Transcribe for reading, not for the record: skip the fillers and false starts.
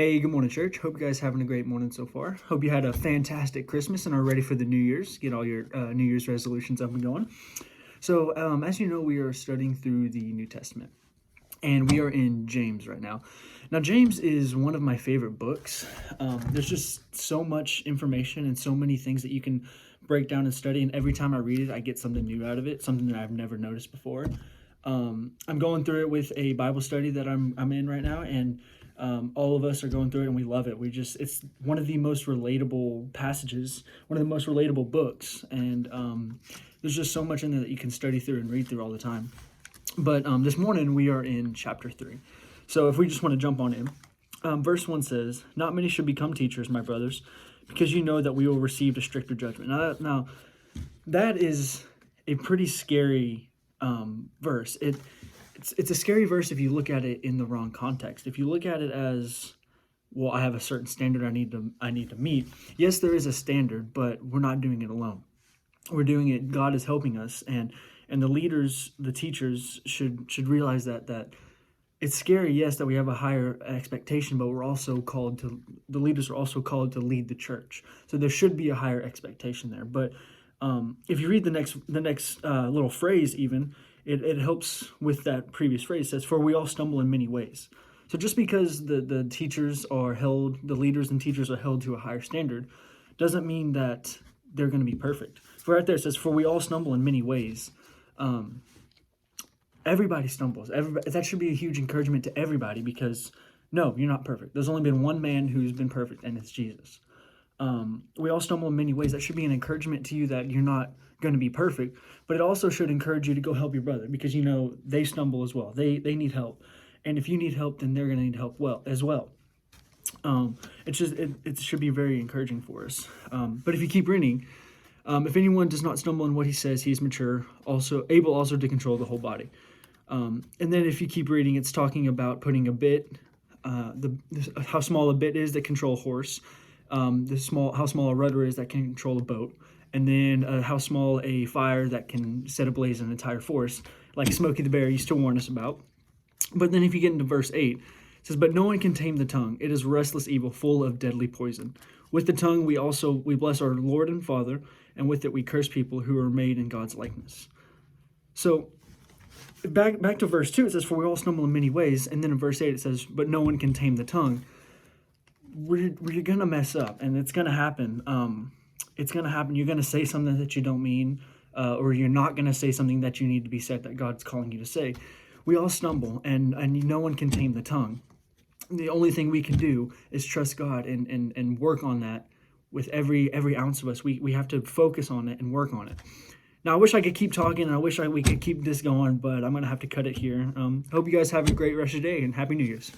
Hey, good morning, church. Hope you guys having a great morning so far. Hope you had a fantastic Christmas and are ready for the New Year's. Get all your New Year's resolutions up and going. So, as you know, we are studying through the New Testament, and we are in James right now. Now, James is one of my favorite books. There's just so much information and so many things that you can break down and study, and every time I read it, I get something new out of it, something that I've never noticed before. I'm going through it with a Bible study that I'm in right now, and all of us are going through it and we love it. It's one of the most relatable passages, one of the most relatable books. And there's just so much in there that you can study through and read through all the time. But this morning we are in chapter 3. So if we just want to jump on in, verse 1 says, "Not many should become teachers, my brothers, because you know that we will receive a stricter judgment." Now that is a pretty scary verse. It's a scary verse if you look at it in the wrong context. If you look at it as, well, I have a certain standard I need to meet. Yes, there is a standard, but we're not doing it alone. We're doing it. God is helping us, and the leaders, the teachers should realize that it's scary. Yes, that we have a higher expectation, but we're also called to. The leaders are also called to lead the church. So there should be a higher expectation there. But if you read the next little phrase, even. It helps with that previous phrase. It says, "For we all stumble in many ways." So just because the teachers are held, the leaders and teachers are held to a higher standard, doesn't mean that they're going to be perfect. For right there it says, "For we all stumble in many ways." Everybody stumbles. That should be a huge encouragement to everybody, because no, you're not perfect. There's only been one man who's been perfect, and it's Jesus. We all stumble in many ways. That should be an encouragement to you that you're not going to be perfect, but it also should encourage you to go help your brother, because you know they stumble as well. They need help, and if you need help, then they're going to need help as well. It should be very encouraging for us. But if you keep reading, if anyone does not stumble in what he says, he is mature, also able also to control the whole body. And then if you keep reading, it's talking about putting a bit, how small a bit is that control a horse. How small a rudder is that can control a boat, and then how small a fire that can set ablaze an entire forest, like Smokey the Bear used to warn us about. But then if you get into verse 8, it says, "But no one can tame the tongue. It is restless evil, full of deadly poison. With the tongue we bless our Lord and Father, and with it we curse people who are made in God's likeness." So back to verse 2, it says, "For we all stumble in many ways," and then in verse 8 it says, "But no one can tame the tongue." We're gonna mess up, and it's gonna happen. It's gonna happen. You're gonna say something that you don't mean, or you're not gonna say something that you need to be said that God's calling you to say. We all stumble, and no one can tame the tongue. The only thing we can do is trust God and work on that with every ounce of us. We have to focus on it and work on it. Now, I wish I could keep talking, and I wish we could keep this going, but I'm gonna have to cut it here. Hope you guys have a great rest of your day, and Happy New Year's.